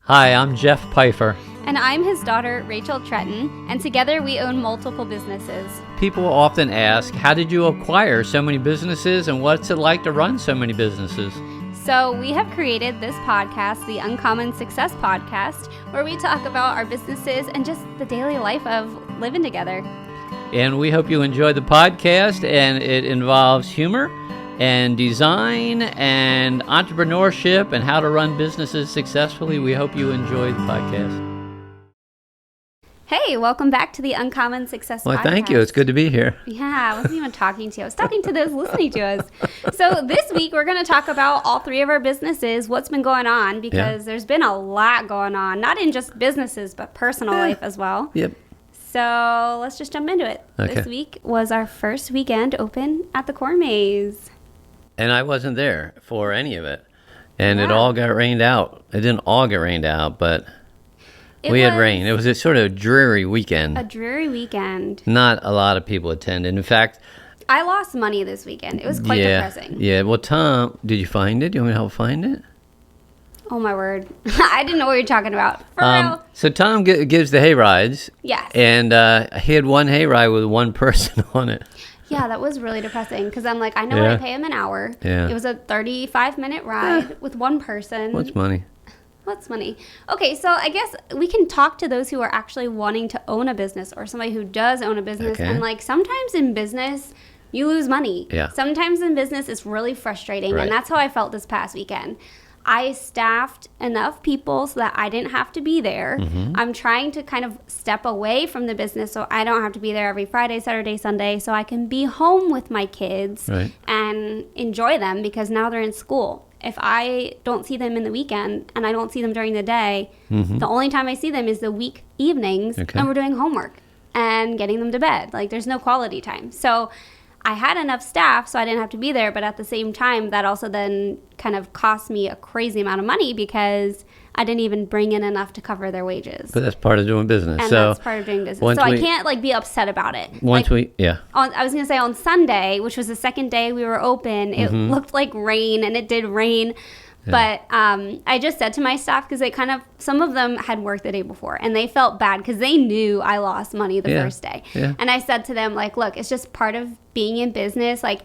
Hi, I'm Jeff Pfeiffer. And I'm his daughter, Rachel Tretton, and together we own multiple businesses. People often ask, how did you acquire so many businesses and what's it like to run so many businesses? So we have created this podcast, the Uncommon Success Podcast, where we talk about our businesses and just the daily life of living together. And we hope you enjoy the podcast, and it involves humor and design and entrepreneurship and how to run businesses successfully. We hope you enjoy the podcast. Hey, welcome back to the Uncommon Success Podcast. Well, thank you. It's good to be here. Yeah, I wasn't even talking to you. I was talking to those listening to us. So this week, we're going to talk about all three of our businesses, what's been going on, because there's been a lot going on, not in just businesses, but personal life as well. Yep. So let's just jump into it. Okay. This week was our first weekend open at the Corn Maze. And I wasn't there for any of it. And it Yeah. all got rained out. It didn't all get rained out, but we had rain. It was a sort of dreary weekend. A dreary weekend. Not a lot of people attended. In fact, I lost money this weekend. It was quite depressing. Yeah. Well, Tom, did you find it? Do you want me to help find it? Oh, my word. I didn't know what you were talking about. For real. So Tom gives the hay rides. Yes. And he had one hay ride with one person on it. Yeah, that was really depressing because I'm like, I know I pay him an hour. Yeah. It was a 35-minute ride with one person. What's money? What's money? Okay, so I guess we can talk to those who are actually wanting to own a business or somebody who does own a business. Okay. And like sometimes in business, you lose money. Yeah. Sometimes in business, it's really frustrating. Right. And that's how I felt this past weekend. I staffed enough people so that I didn't have to be there. Mm-hmm. I'm trying to kind of step away from the business so I don't have to be there every Friday, Saturday, Sunday, so I can be home with my kids and enjoy them because now they're in school. If I don't see them in the weekend and I don't see them during the day, the only time I see them is the week evenings and we're doing homework and getting them to bed. Like there's no quality time. So I had enough staff so I didn't have to be there, but at the same time, that also then kind of cost me a crazy amount of money because I didn't even bring in enough to cover their wages. But that's part of doing business. And so that's part of doing business. So I can't like be upset about it. I was going to say on Sunday, which was the second day we were open, it looked like rain and it did rain. Yeah. But I just said to my staff, because they kind of, some of them had worked the day before and they felt bad because they knew I lost money the first day. Yeah. And I said to them, like, look, it's just part of being in business. Like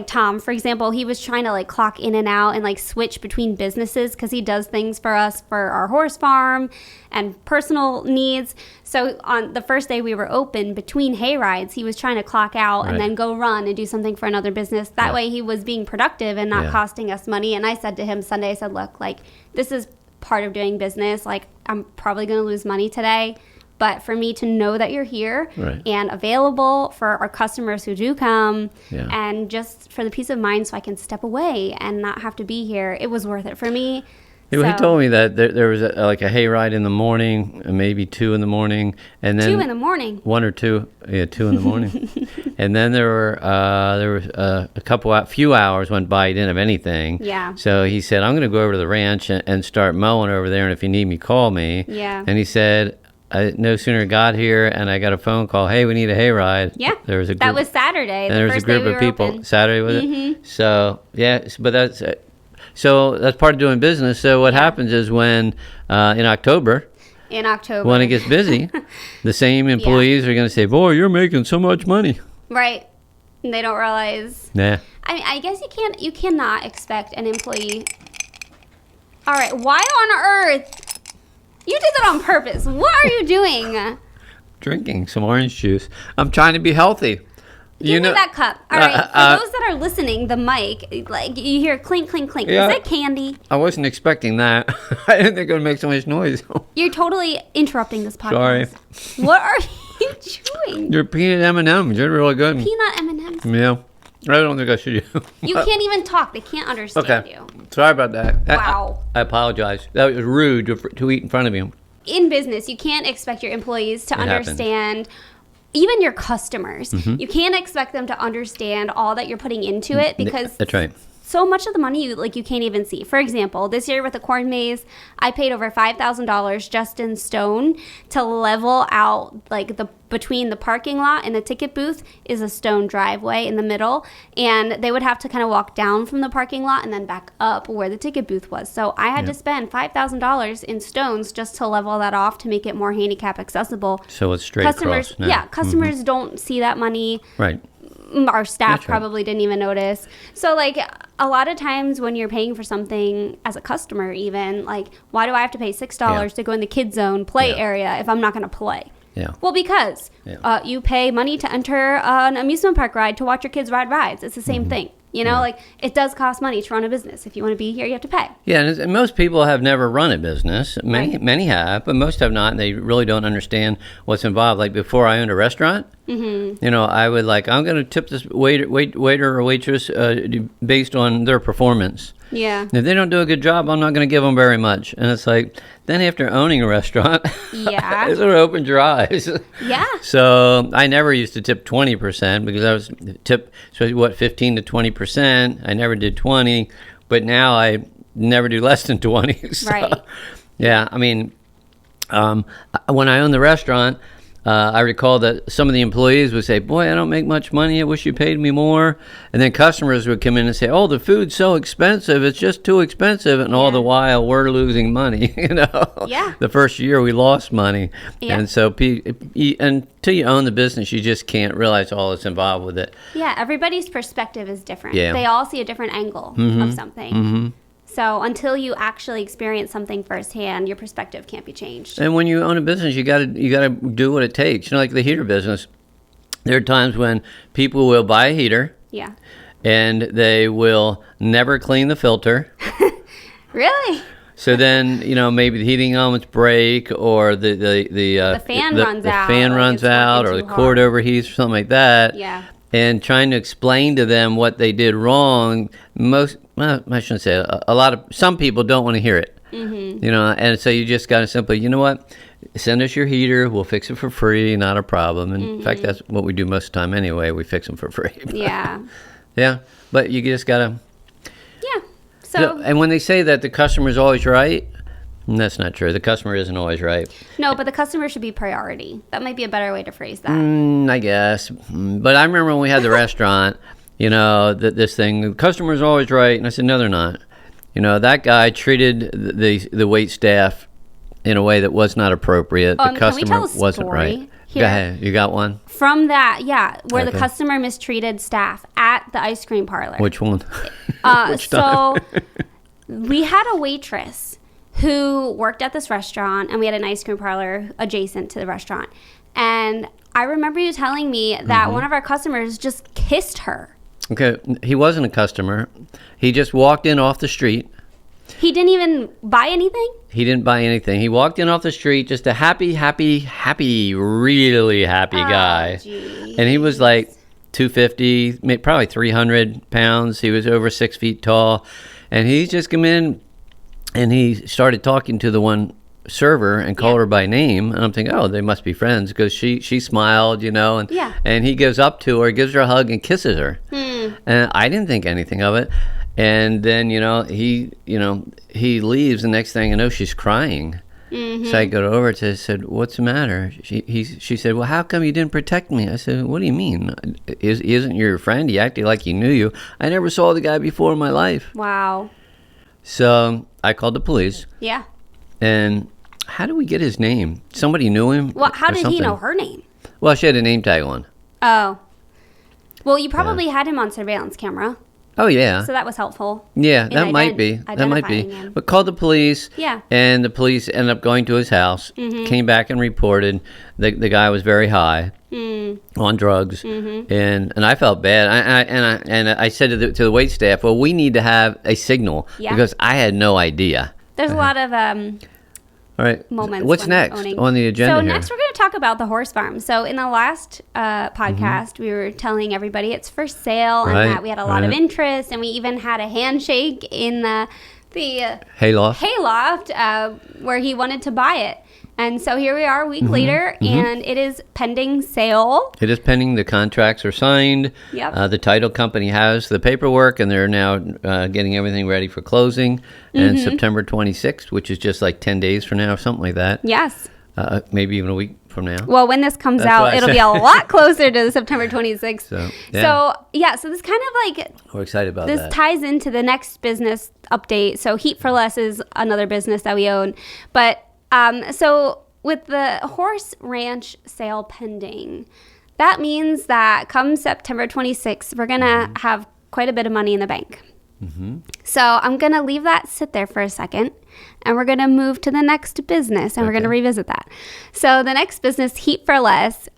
Tom, for example, he was trying to like clock in and out and like switch between businesses because he does things for us for our horse farm and personal needs. So on the first day we were open between hay rides, he was trying to clock out and then go run and do something for another business. That way he was being productive and not costing us money. And I said to him Sunday, I said, look, like this is part of doing business. Like I'm probably going to lose money today. But for me to know that you're here and available for our customers who do come and just for the peace of mind so I can step away and not have to be here, it was worth it for me. He told me that there was like a hay ride in the morning, maybe 2 in the morning. And then 2 in the morning? 1 or 2. Yeah, 2 in the morning. And then there were few hours went by. He didn't have anything. Yeah. So he said, I'm going to go over to the ranch and start mowing over there. And if you need me, call me. Yeah. And he said, I no sooner got here and I got a phone call, hey, we need a hayride. Yeah, there was a group, that was Saturday. And there was a group of people. Open. Saturday was it? So, but that's part of doing business. So what happens is when, in October, when it gets busy, the same employees are going to say, boy, you're making so much money. Right. And they don't realize. Yeah. I mean, I guess you cannot expect an employee. All right, why on earth? You did that on purpose. What are you doing? Drinking some orange juice. I'm trying to be healthy. Give me that cup. All right. For those that are listening, the mic, like you hear clink, clink, clink. Yeah, is that candy? I wasn't expecting that. I didn't think it would make so much noise. You're totally interrupting this podcast. Sorry. What are you chewing? Your peanut M&Ms. They're really good. Peanut M&Ms? Yeah. I don't think I should. You can't even talk. They can't understand you. Sorry about that. Wow. I apologize. That was rude to eat in front of you. In business, you can't expect your employees to understand, even your customers. You can't expect them to understand all that you're putting into it because that's right. so much of the money you can't even see. For example, this year with the corn maze, I paid over $5,000 just in stone to level out between the parking lot and the ticket booth is a stone driveway in the middle, and they would have to kind of walk down from the parking lot and then back up where the ticket booth was. So I had to spend $5,000 in stones just to level that off to make it more handicap accessible. So it's straight across now. Yeah, customers don't see that money. Right. Our staff probably didn't even notice. So a lot of times when you're paying for something as a customer, even why do I have to pay $6 to go in the kids zone play area if I'm not going to play? Yeah. Well, because you pay money to enter an amusement park ride to watch your kids ride rides. It's the same thing. It does cost money to run a business. If you want to be here, you have to pay. Yeah, and most people have never run a business. Many have, but most have not, and they really don't understand what's involved. Like before I owned a restaurant, I would I'm going to tip this waiter or waitress based on their performance. Yeah. If they don't do a good job, I'm not going to give them very much. And it's then after owning a restaurant, it sort of opened your eyes. Yeah. So I never used to tip 20% because I was 15 to 20%. I never did 20, but now I never do less than 20. So, right. Yeah. I mean, when I owned the restaurant, I recall that some of the employees would say, boy, I don't make much money. I wish you paid me more. And then customers would come in and say, oh, the food's so expensive. It's just too expensive. And all the while, we're losing money. Yeah. The first year, we lost money. Yeah. And so until you own the business, you just can't realize all that's involved with it. Yeah, everybody's perspective is different. Yeah. They all see a different angle of something. Mm-hmm. So until you actually experience something firsthand, your perspective can't be changed. And when you own a business, you got to do what it takes. Like the heater business, there are times when people will buy a heater. Yeah. And they will never clean the filter. Really? So then, maybe the heating elements break, or the fan runs out. The fan runs out, or the cord overheats, or something like that. Yeah. And trying to explain to them what they did wrong, I shouldn't say some people don't want to hear it. Mm-hmm. And so you just got to simply, you know what, send us your heater, we'll fix it for free, not a problem. And in fact, that's what we do most of the time anyway. We fix them for free. Yeah. Yeah, but you just got to. Yeah. So. And when they say that the customer is always right, that's not true. The customer isn't always right. No, but the customer should be priority. That might be a better way to phrase that. I guess. But I remember when we had the restaurant, this thing, the customer's always right. And I said, no, they're not. That guy treated the wait staff in a way that was not appropriate. The customer wasn't right. Here? Go ahead. You got one? From that, where the customer mistreated staff at the ice cream parlor. Which one? Which time? We had a waitress who worked at this restaurant, and we had an ice cream parlor adjacent to the restaurant. And I remember you telling me that one of our customers just kissed her. Okay, he wasn't a customer. He just walked in off the street. He didn't even buy anything? He didn't buy anything. He walked in off the street, just a happy, really happy guy. Geez. And he was 250, probably 300 pounds. He was over 6 feet tall. And he just come in, and he started talking to the one server and called her by name. And I'm thinking, oh, they must be friends, because she smiled, and he goes up to her, gives her a hug, and kisses her. And I didn't think anything of it. And then, he leaves. The next thing I know, she's crying. Mm-hmm. So I go over to her and said, what's the matter? She said, well, how come you didn't protect me? I said, what do you mean? Isn't your friend? He acted like he knew you. I never saw the guy before in my life. Wow. So I called the police. Yeah. And how do we get his name? Somebody knew him? Well, how did he know her name? Well, she had a name tag on. Oh. Well, you probably had him on surveillance camera. Oh, yeah. So that was helpful. Yeah, that might be. That might be. Him. But called the police. Yeah. And the police ended up going to his house, came back and reported the guy was very high on drugs. Mm-hmm. And I felt bad. I said to the wait staff, well, we need to have a signal, because I had no idea. There's a lot of all right. moments. What's next on the agenda So here? next we're going to talk about the horse farm. So in the last podcast, we were telling everybody it's for sale, and that we had a lot of interest, and we even had a handshake in the the hayloft where he wanted to buy it. And so here we are a week later, and it is pending sale. It is pending. The contracts are signed. Yep. The title company has the paperwork, and they're now getting everything ready for closing. And September 26th, which is just like 10 days from now, something like that. Yes. Maybe even a week from now. Well, when this comes out, it'll be a lot closer to September 26th. So this kind of like... We're excited about this that. This ties into the next business update. So Heat for Less is another business that we own. But so with the horse ranch sale pending, that means that come September 26th, we're going to have quite a bit of money in the bank. So I'm going to leave that sit there for a second, and we're going to move to the next business, and we're going to revisit that. So the next business, Heat for Less,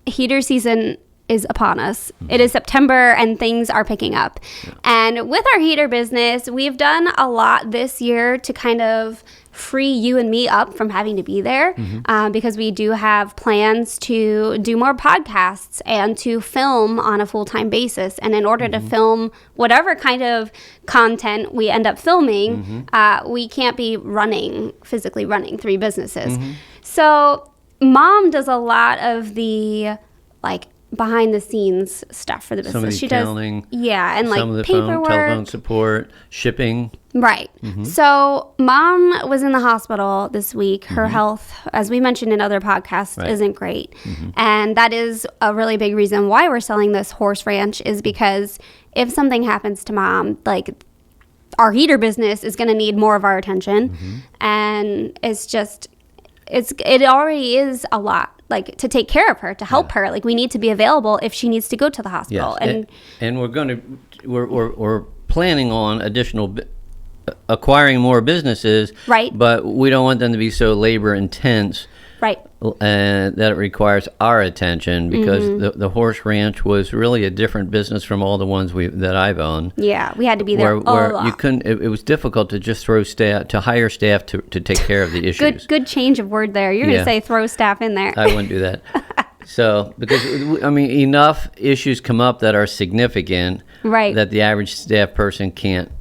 heater season is upon us. It is September, and things are picking up. And with our heater business, we've done a lot this year to kind of free you and me up from having to be there, because we do have plans to do more podcasts and to film on a full-time basis. And in order to film whatever kind of content we end up filming, we can't be physically running 3 businesses. So Mom does a lot of the behind the scenes stuff for the business. Some of the accounting, and some of the telephone support, shipping. Right. So Mom was in the hospital this week. Her health, as we mentioned in other podcasts, isn't great. And that is a really big reason why we're selling this horse ranch, is because if something happens to Mom, our heater business is going to need more of our attention. And it already is a lot. To take care of her, to help her. We need to be available if she needs to go to the hospital. Yes. And we're planning on acquiring more businesses. Right. But we don't want them to be so labor intense. Right. And that it requires our attention, because the horse ranch was really a different business from all the ones that I've owned. Yeah, we had to be there a lot. You couldn't. It was difficult to just hire staff to take care of the issues. Good change of word there. You're going to say throw staff in there. I wouldn't do that. So, because enough issues come up that are significant, that the average staff person can't.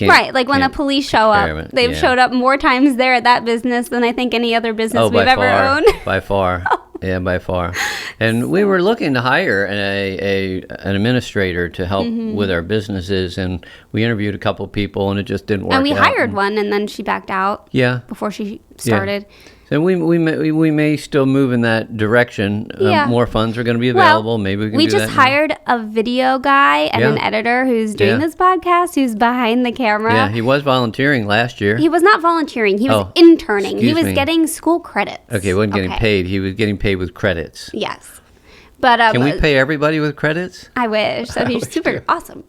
Right, when the police show up, they've showed up more times there at that business than I think any other business we've ever owned. By far. Yeah, by far. And we were looking to hire an administrator to help with our businesses, and we interviewed a couple of people, and it just didn't work out. And we hired one, and then she backed out before she started. Yeah. And we may still move in that direction. More funds are going to be available. Maybe we can do that. We just hired a video guy and an editor who's doing this podcast, who's behind the camera. Yeah, he was volunteering last year. He was not volunteering. He was interning. He was getting school credits. Okay, he wasn't getting paid. He was getting paid with credits. Yes. But can we pay everybody with credits? I wish. That'd be super awesome.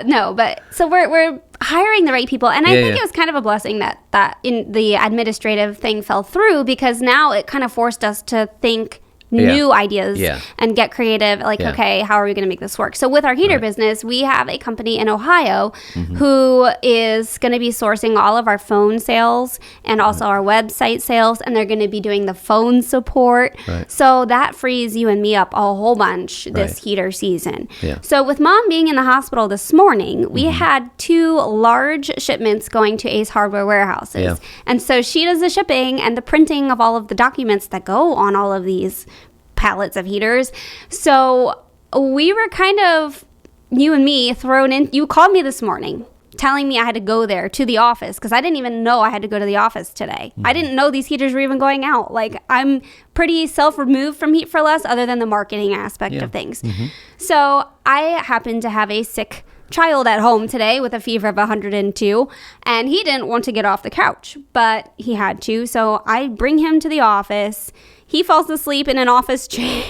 No, but so we're hiring the right people, and I think it was kind of a blessing that in the administrative thing fell through, because now it kind of forced us to think new ideas and get creative. Okay, how are we going to make this work? So with our heater business, we have a company in Ohio who is going to be sourcing all of our phone sales and also our website sales, and they're going to be doing the phone support. So that frees you and me up a whole bunch this heater season. So with Mom being in the hospital this morning, we had 2 large shipments going to Ace Hardware warehouses. And so she does the shipping and the printing of all of the documents that go on all of these pallets of heaters. So we were kind of, you and me, thrown in. You called me this morning telling me I had to go there to the office, because I didn't even know I had to go to the office today. I didn't know these heaters were even going out. I'm pretty self-removed from Heat for Less, other than the marketing aspect of things. So I happened to have a sick child at home today with a fever of 102, and he didn't want to get off the couch, but he had to. So I bring him to the office. He falls asleep in an office chair.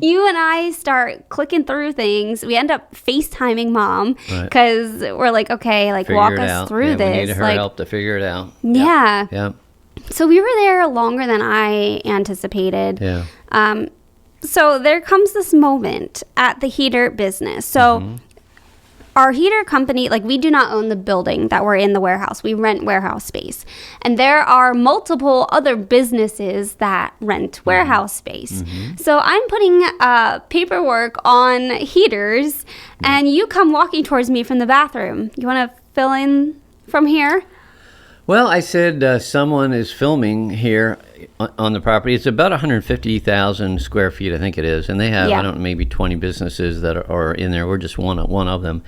You and I start clicking through things. We end up FaceTiming Mom, because we're like, okay, walk us through this. We need her help to figure it out. Yeah. So we were there longer than I anticipated. So there comes this moment at the heater business. So our heater company, we do not own the building that we're in, the warehouse. We rent warehouse space. And there are multiple other businesses that rent warehouse space. So I'm putting paperwork on heaters, and you come walking towards me from the bathroom. You want to fill in from here? Well, I said someone is filming here on the property. It's about 150,000 square feet, I think it is. And they have, I don't know, maybe 20 businesses that are in there. We're just one of them.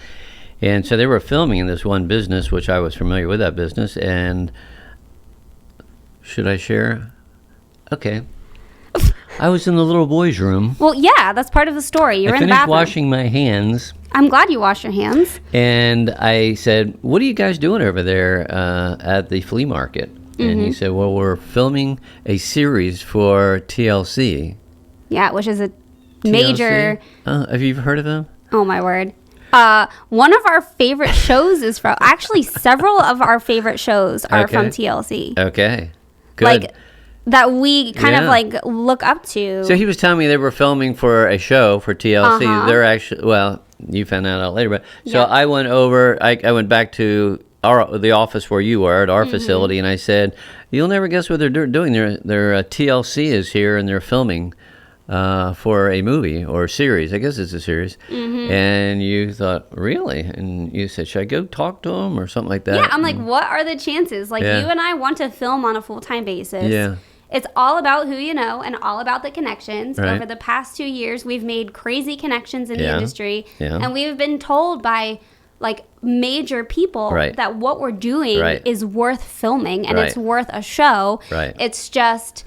And so they were filming in this one business, which I was familiar with that business. And should I share? Okay. I was in the little boy's room. Well, yeah, that's part of the story. You're in the bathroom. I finished washing my hands. I'm glad you washed your hands. And I said, what are you guys doing over there at the flea market? Mm-hmm. And he said, well, we're filming a series for TLC. Yeah, which is a major... have you ever heard of them? Oh, my word. One of our favorite shows is from... Actually, several of our favorite shows are from TLC. Okay, good. Like, that we kind of, like, look up to. So he was telling me they were filming for a show for TLC. They're actually... Well... You found that out later, but so I went over. I went back to the office where you were at our facility, and I said, "You'll never guess what they're doing. Their TLC is here, and they're filming for a movie or a series. I guess it's a series." And you thought, "Really?" And you said, "Should I go talk to them or something like that?" Yeah, I'm like, "What are the chances?" Like you and I want to film on a full-time basis. Yeah. It's all about who you know and all about the connections. Right. Over the past 2 years, we've made crazy connections in the industry. Yeah. And we've been told by, like, major people that what we're doing is worth filming and it's worth a show. Right. It's just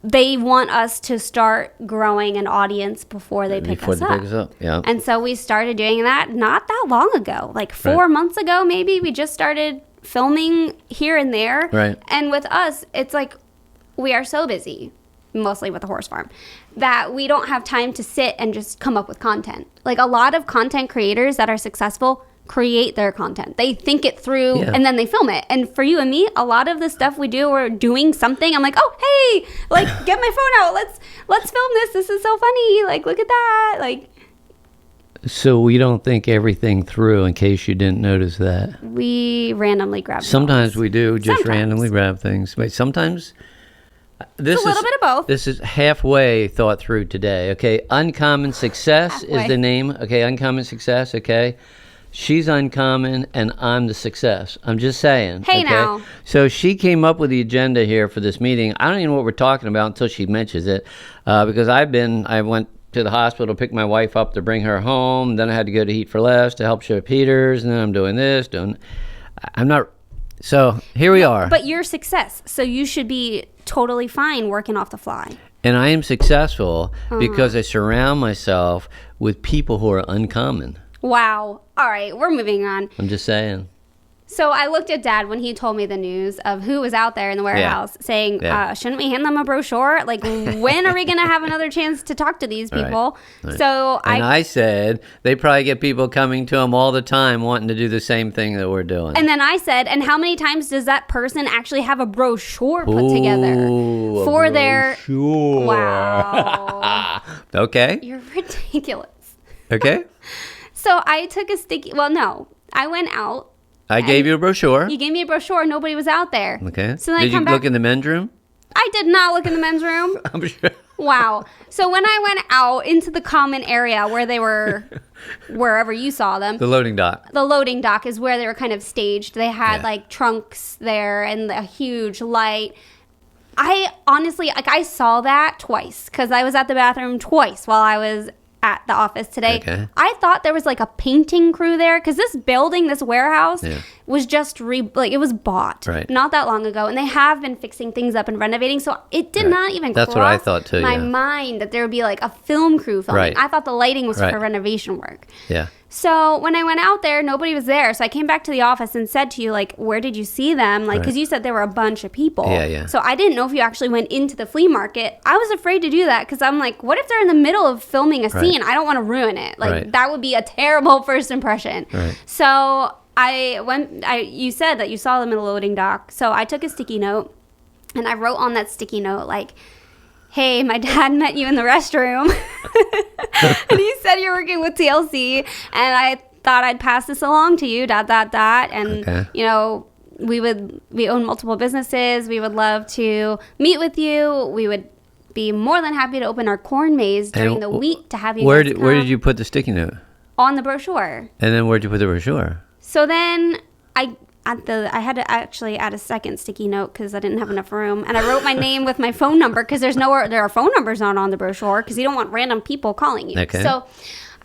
they want us to start growing an audience before they pick us up. Yeah. And so we started doing that not that long ago. Like 4 months ago, maybe, we just started filming here and there. Right. And with us, it's like... We are so busy, mostly with the horse farm, that we don't have time to sit and just come up with content. Like a lot of content creators that are successful create their content. They think it through and then they film it. And for you and me, a lot of the stuff we do, we're doing something. I'm like, oh, hey, like get my phone out. Let's film this. This is so funny. Like, look at that. Like. So we don't think everything through, in case you didn't notice that. We randomly grab Sometimes we do just randomly grab things. But sometimes... It's a little bit of both. This is halfway thought through today. Okay, Uncommon Success is the name. Okay, Uncommon Success. Okay, she's uncommon and I'm the success. I'm just saying. Hey, now. So she came up with the agenda here for this meeting. I don't even know what we're talking about until she mentions it, because I went to the hospital to pick my wife up to bring her home. Then I had to go to Eat for Less to help show Peters, and then I'm doing this. I'm not. So here we are. But you're success, so you should be totally fine working off the fly. And I am successful because I surround myself with people who are uncommon. Wow. All right, we're moving on. I'm just saying. So I looked at Dad when he told me the news of who was out there in the warehouse saying, shouldn't we hand them a brochure? Like, when are we going to have another chance to talk to these people? Right. So I said, they probably get people coming to them all the time wanting to do the same thing that we're doing. And then I said, and how many times does that person actually have a brochure put together for their... Wow. Okay. You're ridiculous. Okay. So I took a sticky... Well, no. I went out. I gave you a brochure. You gave me a brochure. Nobody was out there. Okay. So then did you look in the men's room? I did not look in the men's room. I'm sure. Wow. So when I went out into the common area where they were, wherever you saw them. The loading dock. The loading dock is where they were kind of staged. They had like trunks there and a huge light. I honestly, I saw that twice because I was at the bathroom twice while I was at the office today. Okay. I thought there was like a painting crew there because this building, this warehouse was just it was bought not that long ago, and they have been fixing things up and renovating, so it did not even cross what I thought too, my mind that there would be like a film crew filming. I thought the lighting was for renovation work. Yeah. So when I went out there, nobody was there. So I came back to the office and said to you, like, where did you see them? Like, because you said there were a bunch of people. Yeah. So I didn't know if you actually went into the flea market. I was afraid to do that because I'm like, what if they're in the middle of filming a scene? I don't want to ruin it. Like, that would be a terrible first impression. So you said that you saw them in the loading dock. So I took a sticky note and I wrote on that sticky note, like, hey, my dad met you in the restroom. And he said you're working with TLC. And I thought I'd pass this along to you, ... And, you know, we own multiple businesses. We would love to meet with you. We would be more than happy to open our corn maze during the week to have you Where did you put the sticky note? On the brochure. And then where'd you put the brochure? So then I had to actually add a second sticky note because I didn't have enough room, and I wrote my name with my phone number because there are phone numbers not on the brochure because you don't want random people calling you. Okay. So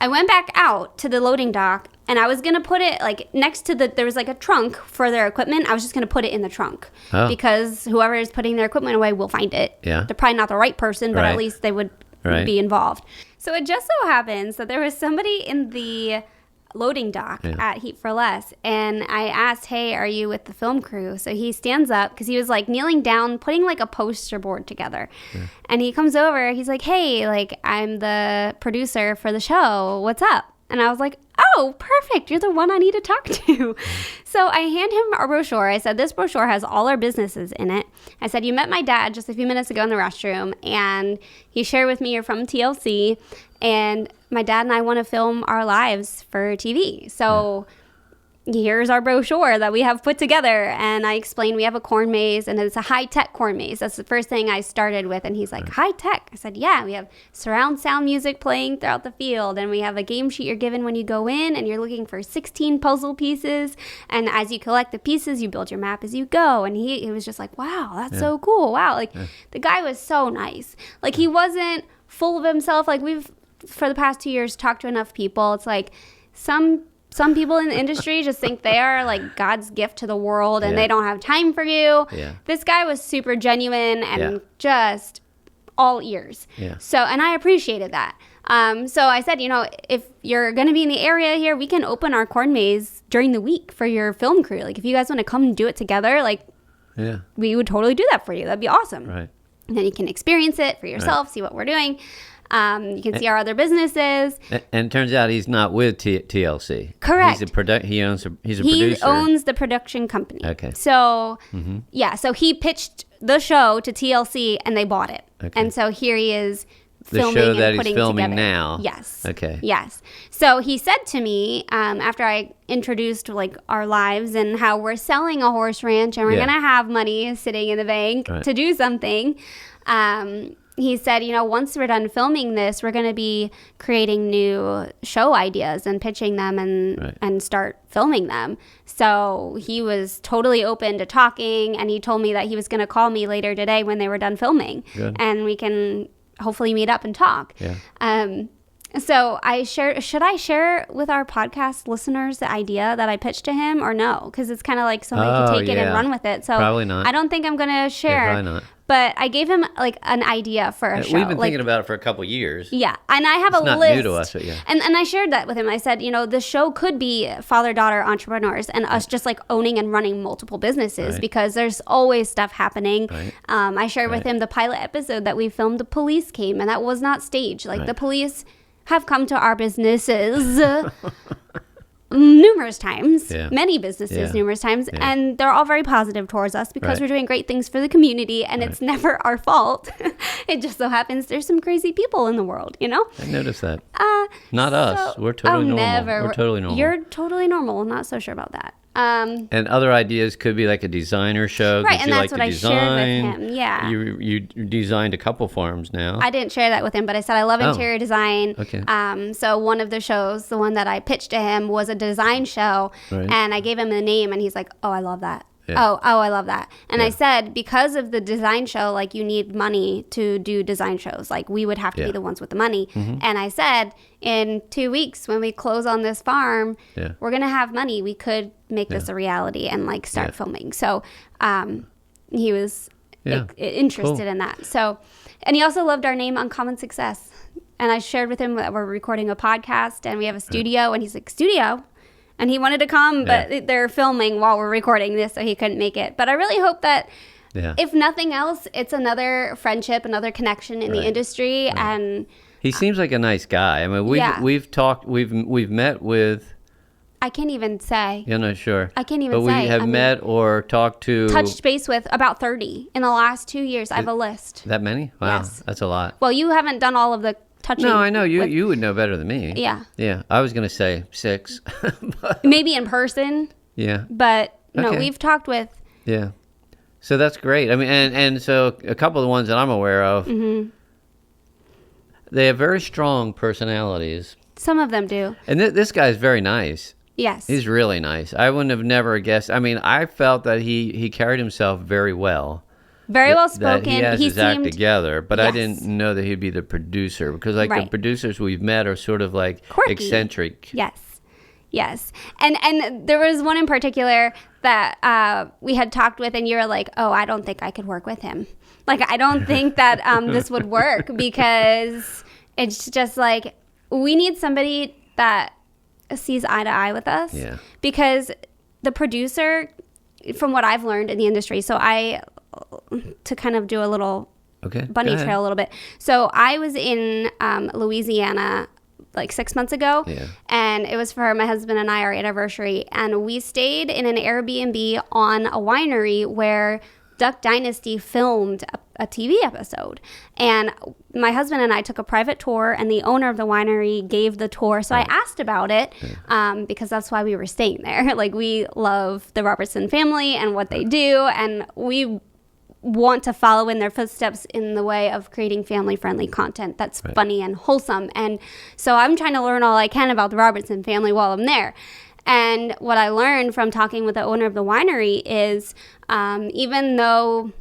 I went back out to the loading dock, and I was gonna put it like next to there was like a trunk for their equipment. I was just gonna put it in the trunk because whoever is putting their equipment away will find it. Yeah. They're probably not the right person, but Right. at least they would be involved. So it just so happens that there was somebody in the loading dock at Heat for Less, and I asked, hey, are you with the film crew? So he stands up because he was like kneeling down putting like a poster board together, and he comes over, he's like, hey, like, I'm the producer for the show, what's up? And I was like, oh, perfect, you're the one I need to talk to. So I hand him our brochure. I said, this brochure has all our businesses in it. I said, you met my dad just a few minutes ago in the restroom, and he shared with me you're from TLC, and my dad and I want to film our lives for TV. So here's our brochure that we have put together. And I explained we have a corn maze, and it's a high-tech corn maze. That's the first thing I started with. And he's like, high-tech? I said, yeah, we have surround sound music playing throughout the field. And we have a game sheet you're given when you go in, and you're looking for 16 puzzle pieces. And as you collect the pieces, you build your map as you go. And he was just like, wow, that's so cool. Wow. Like, the guy was so nice. Like, he wasn't full of himself. Like, we've, for the past 2 years, talked to enough people. It's like some people in the industry just think they are like God's gift to the world, and they don't have time for you. Yeah. This guy was super genuine and just all ears. Yeah. So, and I appreciated that. So I said, you know, if you're going to be in the area here, we can open our corn maze during the week for your film crew. Like, if you guys want to come and do it together, like, we would totally do that for you. That'd be awesome. Right. And then you can experience it for yourself, see what we're doing. You can see our other businesses. And it turns out he's not with TLC. Correct. He's a producer. He owns the production company. Okay. So, so he pitched the show to TLC, and they bought it. Okay. And so here he is filming the show and that putting he's filming together. now. Yes. Okay. Yes. So he said to me, after I introduced like our lives and how we're selling a horse ranch and we're going to have money sitting in the bank to do something, he said, you know, once we're done filming this, we're going to be creating new show ideas and pitching them and start filming them. So he was totally open to talking, and he told me that he was going to call me later today when they were done filming. Good. And we can hopefully meet up and talk. Yeah. So should I share with our podcast listeners the idea that I pitched to him, or no? Because it's kind of like somebody could take it and run with it. So probably not. I don't think I'm going to share. Yeah, probably not. But I gave him like an idea for a show. We've been thinking about it for a couple years. Yeah, and I have it's a not list. New to us, but yeah. And I shared that with him. I said, you know, the show could be father-daughter entrepreneurs and us just like owning and running multiple businesses because there's always stuff happening. Right. I shared with him the pilot episode that we filmed. The police came, and that was not staged. Like the police have come to our businesses numerous times, many businesses numerous times, and they're all very positive towards us because we're doing great things for the community, and it's never our fault. It just so happens there's some crazy people in the world, you know? I noticed that. Not us. We're totally normal. Never. We're totally normal. You're totally normal. I'm not so sure about that. And other ideas could be like a designer show. Right, and that's what I shared with him. Yeah. You designed a couple farms now. I didn't share that with him, but I said I love interior design. Okay. So one of the shows, the one that I pitched to him, was a design show, and I gave him the name, and he's like, oh, I love that. Yeah. Oh, I love that. And I said, because of the design show, like, you need money to do design shows. Like, we would have to be the ones with the money. Mm-hmm. And I said, in 2 weeks, when we close on this farm, we're going to have money. We could make this a reality and, like, start filming. So he was interested in that. So, and he also loved our name, Uncommon Success. And I shared with him that we're recording a podcast and we have a studio. And he's like, studio? And he wanted to come, but they're filming while we're recording this, so he couldn't make it. But I really hope that, if nothing else, it's another friendship, another connection in the industry. Right. And he seems like a nice guy. I mean, we've talked, we've met with. I can't even say. You're not sure. I can't even say. But we have met or talked to. Touched base with about 30 in the last 2 years. I have a list. That many? Wow, that's a lot. Well, you haven't done all of the touching. No, I know. You would know better than me. Yeah. Yeah. I was going to say 6. Maybe in person. Yeah. But no, we've talked with. Yeah. So that's great. I mean, and so a couple of the ones that I'm aware of, they have very strong personalities. Some of them do. And this guy is very nice. Yes. He's really nice. I wouldn't have never guessed. I mean, I felt that he carried himself very well. Very well spoken. That he has his act together, but yes. I didn't know that he'd be the producer because like the producers we've met are sort of like quirky. Eccentric. Yes. And there was one in particular that we had talked with, and you were like, oh, I don't think I could work with him. Like, I don't think that this would work because it's just like, we need somebody that sees eye to eye with us. Yeah. Because the producer, from what I've learned in the industry, to kind of do a little bunny trail a little bit. So I was in Louisiana like 6 months ago, and it was for my husband and I, our anniversary, and we stayed in an Airbnb on a winery where Duck Dynasty filmed a TV episode. And my husband and I took a private tour, and the owner of the winery gave the tour. So I asked about it because that's why we were staying there. Like, we love the Robertson family and what they do, and we want to follow in their footsteps in the way of creating family-friendly content that's funny and wholesome. And so I'm trying to learn all I can about the Robertson family while I'm there. And what I learned from talking with the owner of the winery is even though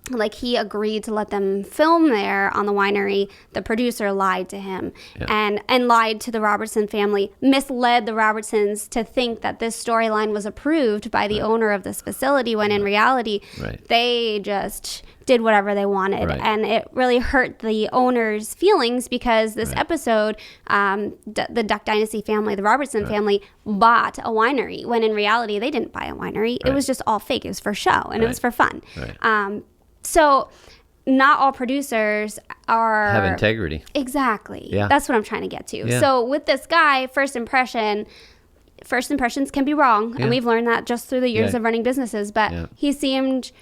like he agreed to let them film there on the winery, the producer lied to him and lied to the Robertson family, misled the Robertsons to think that this storyline was approved by the owner of this facility when in reality they just did whatever they wanted. And it really hurt the owner's feelings because this episode, the Duck Dynasty family, the Robertson family, bought a winery when in reality they didn't buy a winery. It was just all fake. It was for show and it was for fun. So not all producers have integrity. Exactly. Yeah. That's what I'm trying to get to. Yeah. So with this guy, first impressions can be wrong. And we've learned that just through the years of running businesses. But he seemed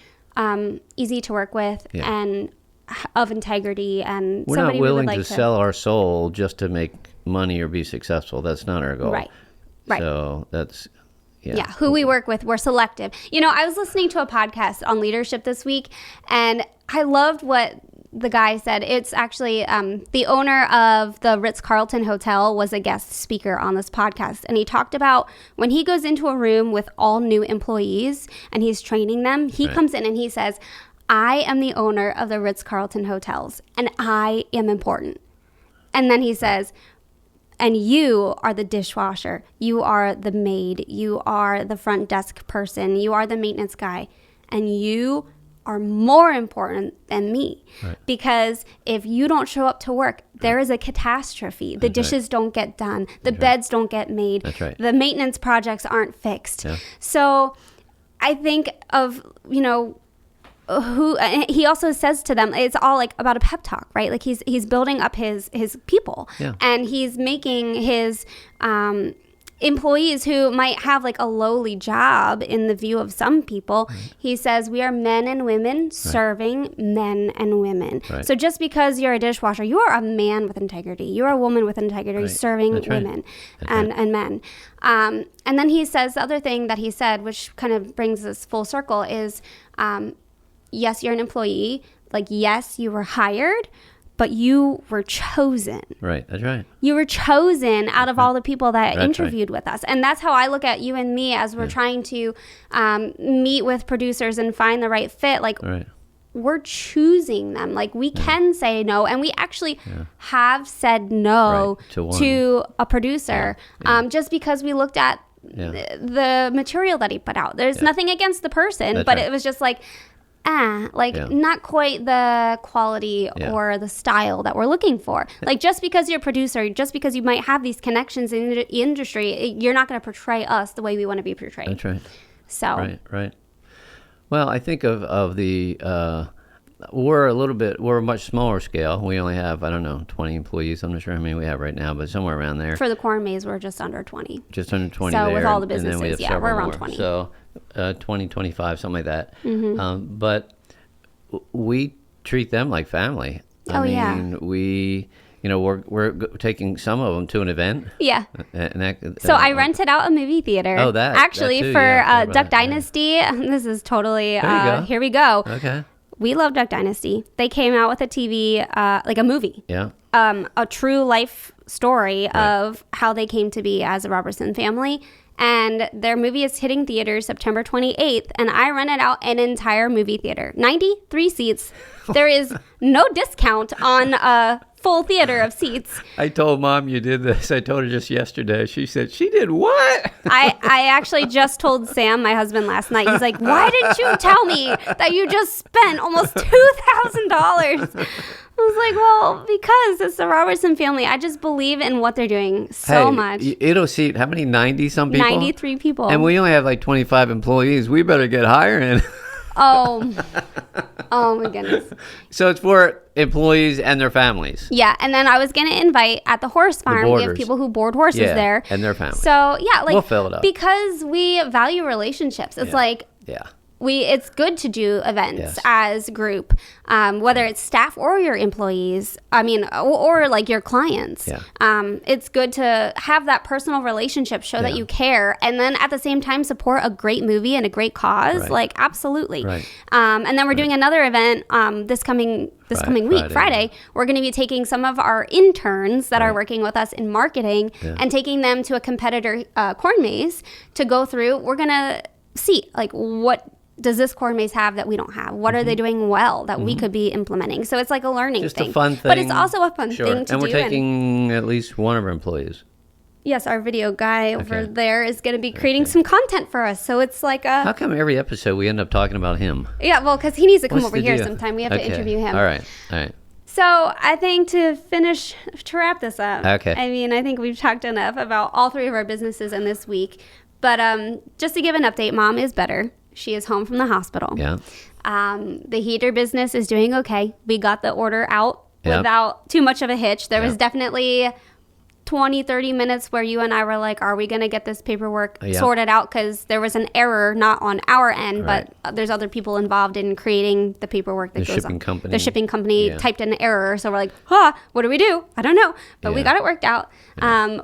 easy to work with and of integrity. And we're not willing to sell our soul just to make money or be successful. That's not our goal. Right. So that's... Yeah, who we work with, we're selective. You know, I was listening to a podcast on leadership this week, and I loved what the guy said. It's actually the owner of the Ritz-Carlton Hotel was a guest speaker on this podcast, and he talked about when he goes into a room with all new employees and he's training them, he comes in and he says, I am the owner of the Ritz-Carlton Hotels, and I am important. And then he says, and you are the dishwasher, you are the maid, you are the front desk person, you are the maintenance guy, and you are more important than me. Because if you don't show up to work, there is a catastrophe. The dishes don't get done. The beds don't get made. The maintenance projects aren't fixed. So I think of, who he also says to them, it's all like about a pep talk, right? Like he's building up his people and he's making his employees who might have like a lowly job in the view of some people. He says we are men and women serving men and women. So just because you're a dishwasher, you are a man with integrity. You're a woman with integrity serving women and men. And then he says the other thing that he said, which kind of brings us full circle, is yes, you're an employee. Like, yes, you were hired, but you were chosen. Right, that's right. You were chosen out of all the people that interviewed with us. And that's how I look at you and me as we're trying to meet with producers and find the right fit. Like, we're choosing them. Like, we can say no. And we actually have said no to a producer just because we looked at the material that he put out. There's nothing against the person, but it was just like, not quite the quality or the style that we're looking for. Like, just because you're a producer, just because you might have these connections in the industry, you're not going to portray us the way we want to be portrayed. That's right. So Right. Well, I think of the we're a much smaller scale. We only have 20 employees. I'm not sure how many we have right now, but somewhere around there. For the corn maze, we're just under 20. Just under 20 so there. With all the businesses, we're around more. 20. So 20, 25, something like that. But we treat them like family. I mean, we're taking some of them to an event. Yeah. So I rented out a movie theater. Oh, that actually too, for Duck Dynasty. This is totally. Here we go. Okay. We love Duck Dynasty. They came out with a TV, like a movie. Yeah. a true life story of how they came to be as a Robertson family. And their movie is hitting theaters September 28th, and I rented out an entire movie theater. 93 seats. There is no discount on a full theater of seats. I told Mom you did this. I told her just yesterday. She said, she did what? I actually just told Sam, my husband, last night. He's like, why didn't you tell me that you just spent almost $2,000? I was like, well, because it's the Robertson family. I just believe in what they're doing so much. It'll seat how many? 90-some people? 93 people. And we only have like 25 employees. We better get hiring. Oh my goodness. So it's for employees and their families. Yeah, and then I was going to invite at the horse farm. We have people who board horses there. And their families. So, yeah, like, we'll fill it up. Because we value relationships. It's like... Yeah. It's good to do events as a group, whether it's staff or your employees, or like your clients. Yeah. It's good to have that personal relationship, show that you care, and then at the same time support a great movie and a great cause. Right. Like, absolutely. Right. And then we're doing another event this coming week, Friday. We're going to be taking some of our interns that are working with us in marketing and taking them to a competitor corn maze to go through. We're going to see, like, what does this corn maze have that we don't have? What are they doing well that we could be implementing? So it's like a learning Just thing. a fun thing. But it's also a fun thing to do. And we're taking at least one of our employees. Yes, our video guy over there is going to be creating some content for us. So it's like a... How come every episode we end up talking about him? Yeah, well, because he needs to come over here sometime. We have to interview him. All right. So I think to wrap this up, I think we've talked enough about all three of our businesses in this week. But just to give an update, Mom is better. She is home from the hospital. Yeah. The heater business is doing okay. We got the order out without too much of a hitch. There was definitely 20, 30 minutes where you and I were like, are we going to get this paperwork sorted out? Because there was an error, not on our end, but there's other people involved in creating the paperwork that goes on. The shipping company typed in an error. So we're like, what do we do? I don't know. But we got it worked out.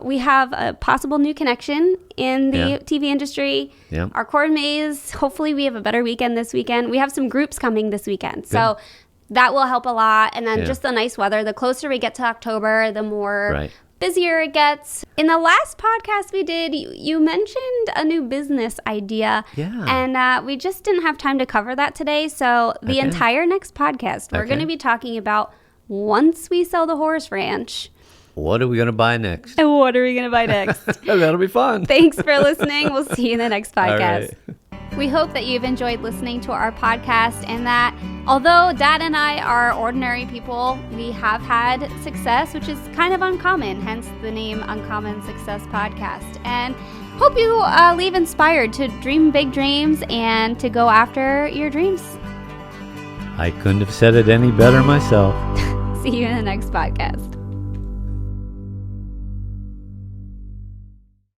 We have a possible new connection in the TV industry. Our corn maze, hopefully we have a better weekend this weekend. We have some groups coming this weekend. So that will help a lot. And then just the nice weather. The closer we get to October, the more... busier it gets. In the last podcast we did, you mentioned a new business idea. Yeah. And we just didn't have time to cover that today. So the entire next podcast, we're going to be talking about once we sell the horse ranch. What are we going to buy next? That'll be fun. Thanks for listening. We'll see you in the next podcast. We hope that you've enjoyed listening to our podcast and that although Dad and I are ordinary people, we have had success, which is kind of uncommon, hence the name Uncommon Success Podcast. And hope you leave inspired to dream big dreams and to go after your dreams. I couldn't have said it any better myself. See you in the next podcast.